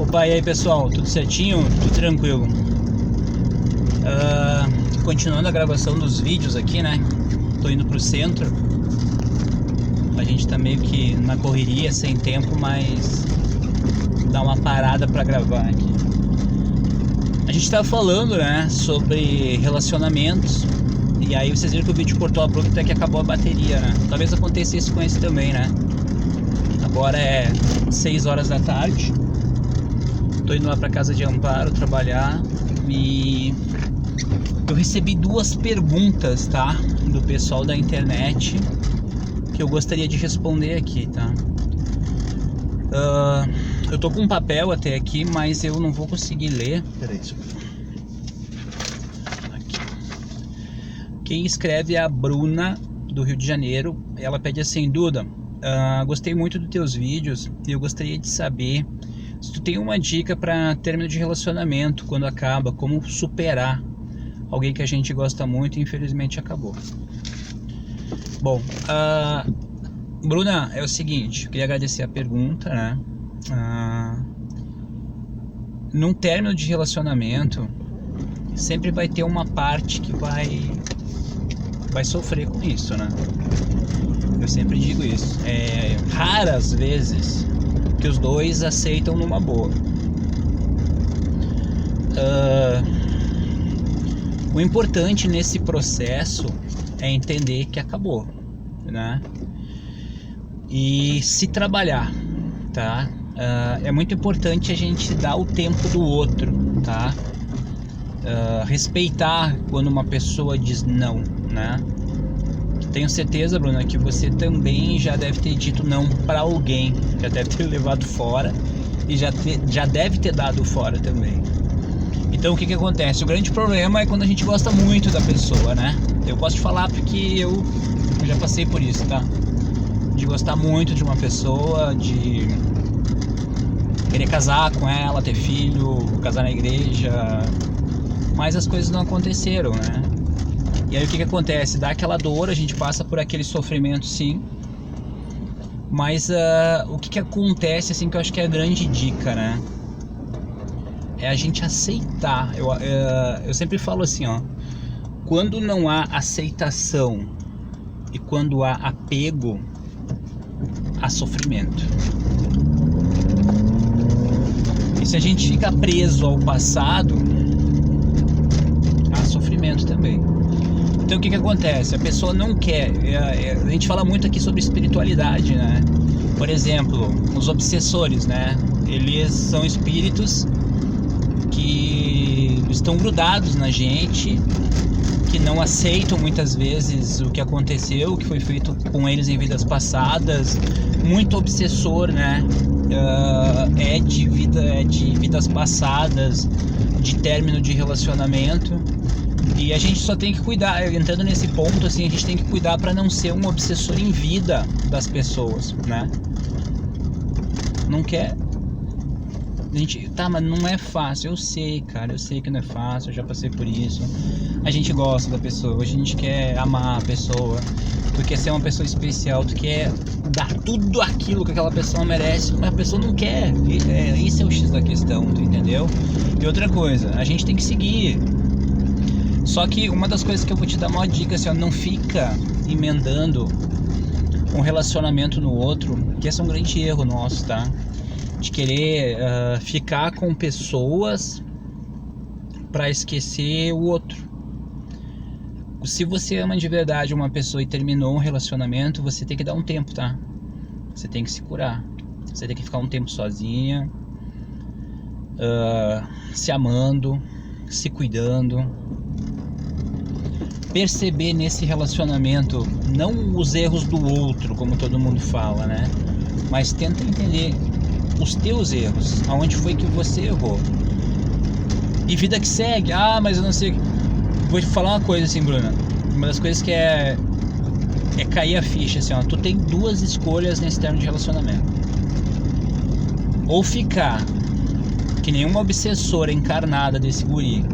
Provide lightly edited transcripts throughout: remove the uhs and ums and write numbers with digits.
Opa, e aí pessoal, tudo certinho? Tudo tranquilo. Continuando a gravação dos vídeos aqui, né? Tô indo pro centro. A gente tá meio que na correria, sem tempo, mas dá uma parada pra gravar aqui. A gente tava falando, né, sobre relacionamentos. E aí vocês viram que o vídeo cortou abrupto até que acabou a bateria, né? Talvez aconteça isso com esse também, né? Agora é 6 horas da tarde. Tô indo lá pra casa de Amparo trabalhar e eu recebi 2 perguntas, tá? Do pessoal da internet que eu gostaria de responder aqui, tá? Eu tô com um papel até aqui, mas eu não vou conseguir ler. Peraí, aqui. Quem escreve é a Bruna, do Rio de Janeiro. Ela pede assim: Duda, gostei muito dos teus vídeos e eu gostaria de saber se tu tem uma dica para término de relacionamento quando acaba, como superar alguém que a gente gosta muito e infelizmente acabou. Bom, Bruna, é o seguinte, eu queria agradecer a pergunta, né? Num término de relacionamento sempre vai ter uma parte que vai sofrer com isso, né? Eu sempre digo isso. Raras vezes que os dois aceitam numa boa. O importante nesse processo é entender que acabou, né? E se trabalhar, tá? É muito importante a gente dar o tempo do outro, tá? Respeitar quando uma pessoa diz não, né? Tenho certeza, Bruna, que você também já deve ter dito não para alguém, já deve ter levado fora e já deve ter dado fora também. Então o que acontece? O grande problema é quando a gente gosta muito da pessoa, né? Eu posso te falar porque eu já passei por isso, tá? De gostar muito de uma pessoa, de querer casar com ela, ter filho, casar na igreja, mas as coisas não aconteceram, né? E aí o que acontece? Dá aquela dor, a gente passa por aquele sofrimento, sim. Mas o que acontece, assim, que eu acho que é a grande dica, né? É a gente aceitar. Eu sempre falo assim, ó. Quando não há aceitação e quando há apego, há sofrimento. E se a gente fica preso ao passado, há sofrimento também. Então o que acontece? A pessoa não quer. A gente fala muito aqui sobre espiritualidade, né? Por exemplo, os obsessores, né? Eles são espíritos que estão grudados na gente, que não aceitam muitas vezes o que aconteceu, o que foi feito com eles em vidas passadas. Muito obsessor, né? É de vidas passadas, de término de relacionamento. E a gente só tem que cuidar, entrando nesse ponto, assim, a gente tem que cuidar para não ser um obsessor em vida das pessoas, né? Não quer... mas não é fácil, eu sei, cara, eu sei que não é fácil, eu já passei por isso. A gente gosta da pessoa, a gente quer amar a pessoa, tu quer ser uma pessoa especial, tu quer dar tudo aquilo que aquela pessoa merece, mas a pessoa não quer. Esse é o X da questão, tu entendeu? E outra coisa, a gente tem que seguir. Só que uma das coisas que eu vou te dar uma dica, assim, ó, não fica emendando um relacionamento no outro, que esse é um grande erro nosso, tá? De querer ficar com pessoas pra esquecer o outro. Se você ama de verdade uma pessoa e terminou um relacionamento, você tem que dar um tempo, tá? Você tem que se curar. Você tem que ficar um tempo sozinha, se amando, se cuidando. Perceber nesse relacionamento não os erros do outro, como todo mundo fala, né? Mas tenta entender os teus erros, aonde foi que você errou. E vida que segue. Mas eu não sei. Vou te falar uma coisa assim, Bruna. Uma das coisas que é cair a ficha, assim, ó. Tu tem 2 escolhas nesse termo de relacionamento. Ou ficar que nem uma obsessora encarnada desse guri,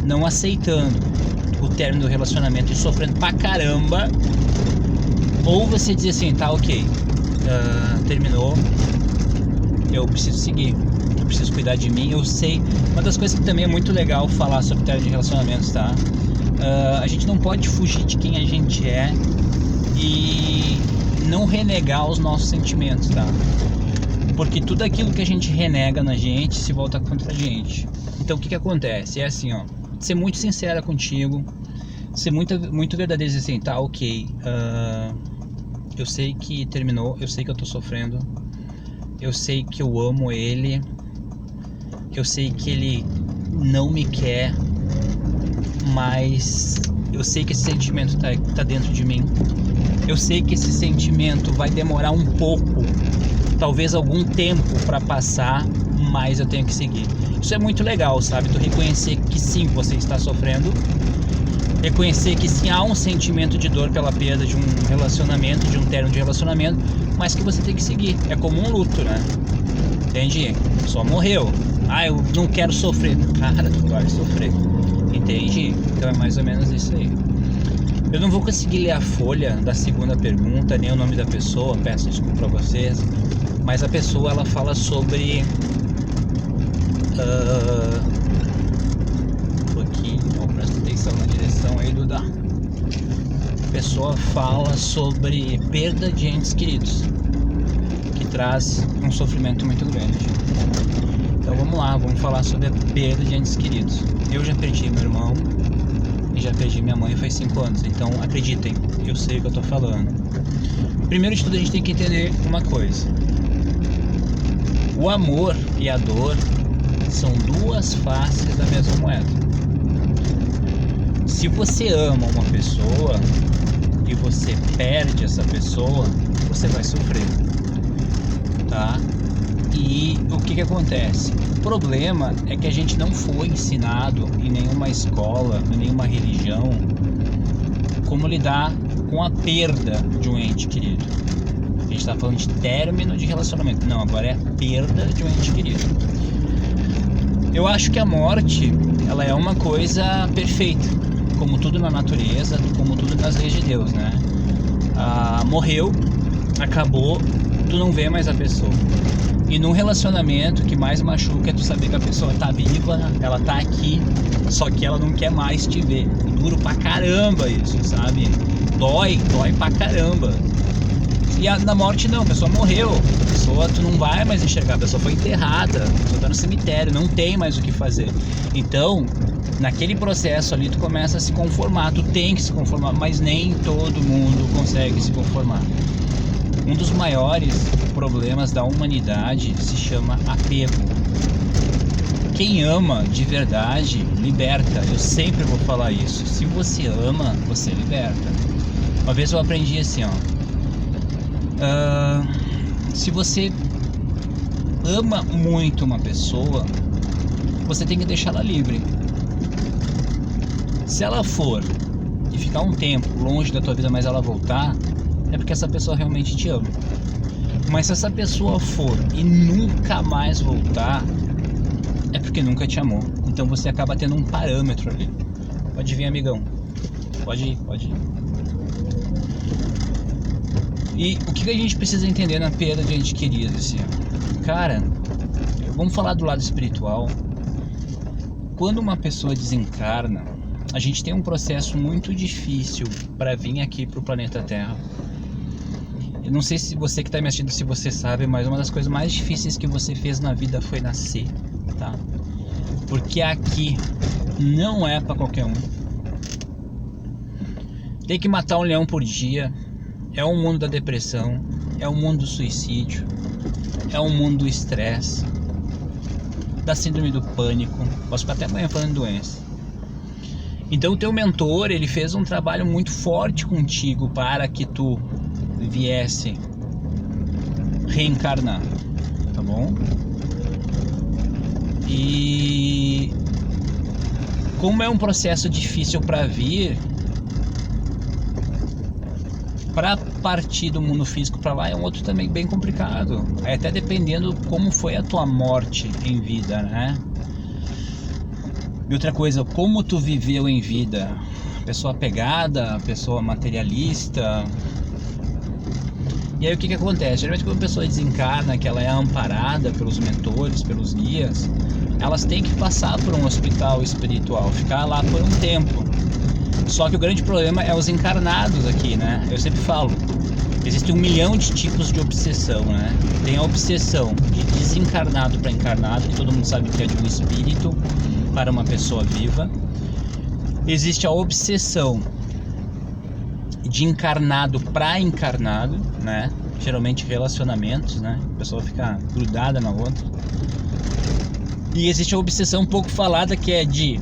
não aceitando o término do relacionamento e sofrendo pra caramba, ou você dizer assim, tá, ok, terminou, eu preciso seguir, eu preciso cuidar de mim. Eu sei, uma das coisas que também é muito legal falar sobre término de relacionamentos, tá? A gente não pode fugir de quem a gente é e não renegar os nossos sentimentos, tá? Porque tudo aquilo que a gente renega na gente se volta contra a gente. Então o que acontece? É assim, ó, ser muito sincera contigo, ser muito verdadeiro, dizer assim, tá, ok, eu sei que terminou, eu sei que eu tô sofrendo, eu sei que eu amo ele, eu sei que ele não me quer, mas eu sei que esse sentimento tá dentro de mim. Eu sei que esse sentimento vai demorar um pouco, talvez algum tempo para passar, mas eu tenho que seguir. Isso é muito legal, sabe? Tu reconhecer que sim, você está sofrendo, reconhecer que sim, há um sentimento de dor pela perda de um relacionamento, de um término de relacionamento, mas que você tem que seguir. É como um luto, né? Entende? Só morreu. Ah, eu não quero sofrer. Cara, tu vai sofrer. Entende? Então é mais ou menos isso aí. Eu não vou conseguir ler a folha da segunda pergunta, nem o nome da pessoa, peço desculpa pra vocês, mas a pessoa, ela fala sobre um pouquinho, presta atenção na direção aí, Duda. A pessoa fala sobre perda de entes queridos, que traz um sofrimento muito grande. Então vamos lá, vamos falar sobre a perda de entes queridos. Eu já perdi meu irmão e já perdi minha mãe faz 5 anos, então acreditem, eu sei o que eu tô falando. Primeiro de tudo, a gente tem que entender uma coisa: o amor e a dor são duas faces da mesma moeda. Se você ama uma pessoa e você perde essa pessoa, você vai sofrer, tá? E o que acontece? O problema é que a gente não foi ensinado em nenhuma escola, em nenhuma religião, como lidar com a perda de um ente querido. A gente está falando de término de relacionamento. Não, agora é a perda de um ente querido. Eu acho que a morte, ela é uma coisa perfeita, como tudo na natureza, como tudo nas leis de Deus, né? Morreu, acabou, tu não vê mais a pessoa. E num relacionamento, o que mais machuca é tu saber que a pessoa tá viva, ela tá aqui, só que ela não quer mais te ver. Duro pra caramba isso, sabe? Dói pra caramba. E na morte não, a pessoa morreu, a pessoa tu não vai mais enxergar, a pessoa foi enterrada, a pessoa tá no cemitério, não tem mais o que fazer. Então, naquele processo ali tu começa a se conformar, tu tem que se conformar, mas nem todo mundo consegue se conformar. Um dos maiores problemas da humanidade se chama apego. Quem ama de verdade, liberta. Eu sempre vou falar isso. Se você ama, você liberta. Uma vez eu aprendi assim, ó. Se você ama muito uma pessoa, você tem que deixá-la livre. Se ela for e ficar um tempo longe da tua vida, mas ela voltar, é porque essa pessoa realmente te ama. Mas se essa pessoa for e nunca mais voltar, é porque nunca te amou. Então você acaba tendo um parâmetro ali. Pode vir, amigão. Pode ir. E o que a gente precisa entender na perda de ente querido, assim, ó? Cara, vamos falar do lado espiritual. Quando uma pessoa desencarna, a gente tem um processo muito difícil para vir aqui pro planeta Terra. Eu não sei se você que está me assistindo, se você sabe, mas uma das coisas mais difíceis que você fez na vida foi nascer, tá? Porque aqui não é para qualquer um. Tem que matar um leão por dia. É o mundo da depressão, é o mundo do suicídio, é o mundo do estresse, da síndrome do pânico. Posso ficar até amanhã falando de doença. Então o teu mentor, ele fez um trabalho muito forte contigo para que tu viesse reencarnar, tá bom? E como é um processo difícil para vir, para partir do mundo físico para lá é um outro também bem complicado. É até dependendo como foi a tua morte em vida, né? E outra coisa, como tu viveu em vida? Pessoa apegada, pessoa materialista. E aí o que acontece? Geralmente quando a pessoa desencarna, que ela é amparada pelos mentores, pelos guias, elas têm que passar por um hospital espiritual, ficar lá por um tempo. Só que o grande problema é os encarnados aqui, né? Eu sempre falo, existe 1 milhão de tipos de obsessão, né? Tem a obsessão de desencarnado para encarnado, que todo mundo sabe que é de um espírito para uma pessoa viva. Existe a obsessão de encarnado para encarnado, né? Geralmente relacionamentos, né? A pessoa fica grudada na outra. E existe a obsessão um pouco falada, que é de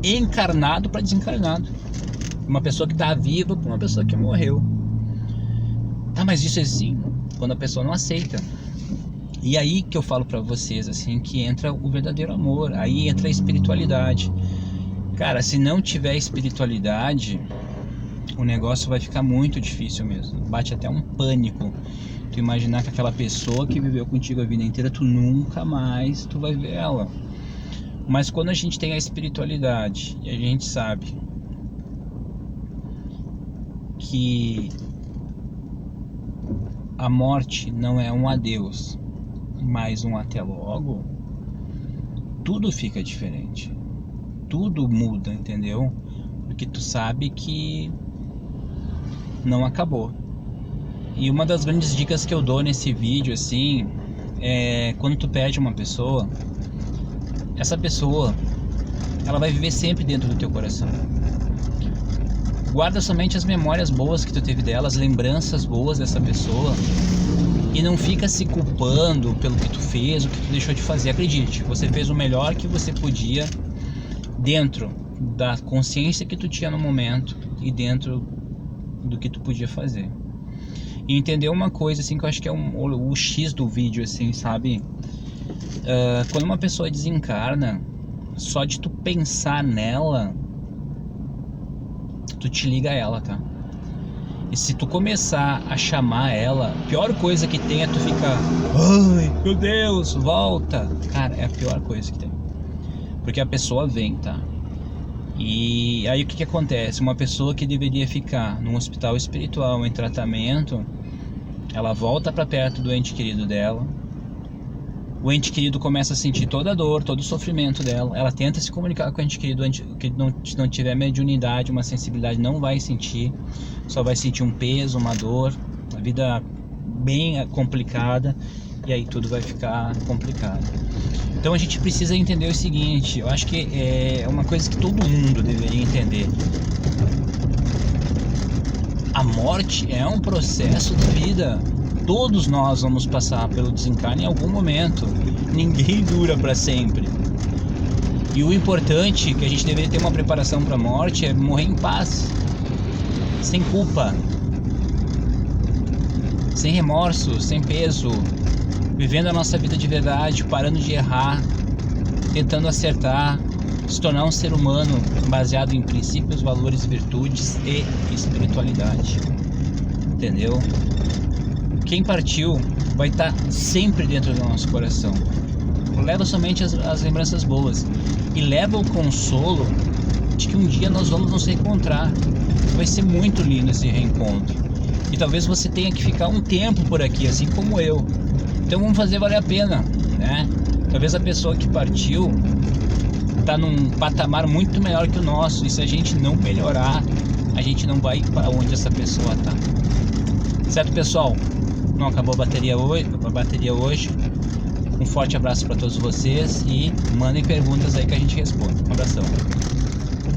encarnado para desencarnado. Uma pessoa que está viva para uma pessoa que morreu. Tá, mas isso é assim, quando a pessoa não aceita. E aí que eu falo para vocês, assim, que entra o verdadeiro amor. Aí entra a espiritualidade. Cara, se não tiver espiritualidade, o negócio vai ficar muito difícil mesmo. Bate até um pânico. Tu imaginar que aquela pessoa que viveu contigo a vida inteira, tu nunca mais tu vai ver ela. Mas quando a gente tem a espiritualidade e a gente sabe que a morte não é um adeus, mas um até logo, tudo fica diferente. Tudo muda, entendeu? Porque tu sabe que não acabou. E uma das grandes dicas que eu dou nesse vídeo, assim, é quando tu perde uma pessoa, essa pessoa, ela vai viver sempre dentro do teu coração. Guarda somente as memórias boas que tu teve dela, as lembranças boas dessa pessoa, e não fica se culpando pelo que tu fez, o que tu deixou de fazer. Acredite, você fez o melhor que você podia dentro da consciência que tu tinha no momento e dentro do que tu podia fazer. E entender uma coisa, assim, que eu acho que é o X do vídeo, assim, sabe? Quando uma pessoa desencarna, só de tu pensar nela, tu te liga a ela, tá? E se tu começar a chamar ela, a pior coisa que tem é tu ficar, ai, meu Deus, volta. Cara, é a pior coisa que tem. Porque a pessoa vem, tá? E aí o que acontece? Uma pessoa que deveria ficar num hospital espiritual em tratamento, ela volta para perto do ente querido dela. O ente querido começa a sentir toda a dor, todo o sofrimento dela. Ela tenta se comunicar com o ente querido, que não tiver mediunidade, uma sensibilidade, não vai sentir. Só vai sentir um peso, uma dor, uma vida bem complicada. E aí tudo vai ficar complicado. Então a gente precisa entender o seguinte, eu acho que é uma coisa que todo mundo deveria entender. A morte é um processo da vida. Todos nós vamos passar pelo desencarne em algum momento. Ninguém dura para sempre. E o importante, que a gente deveria ter uma preparação para a morte, é morrer em paz, sem culpa, sem remorso, sem peso, vivendo a nossa vida de verdade, parando de errar, tentando acertar, se tornar um ser humano baseado em princípios, valores, virtudes e espiritualidade. Entendeu? Quem partiu vai estar sempre dentro do nosso coração. Leva somente as lembranças boas e leva o consolo de que um dia nós vamos nos reencontrar. Vai ser muito lindo esse reencontro. E talvez você tenha que ficar um tempo por aqui, assim como eu. Então vamos fazer valer a pena, né? Talvez a pessoa que partiu está num patamar muito melhor que o nosso. E se a gente não melhorar, a gente não vai para onde essa pessoa está. Certo, pessoal? Não acabou a bateria hoje. Um forte abraço para todos vocês e mandem perguntas aí que a gente responde. Um abração.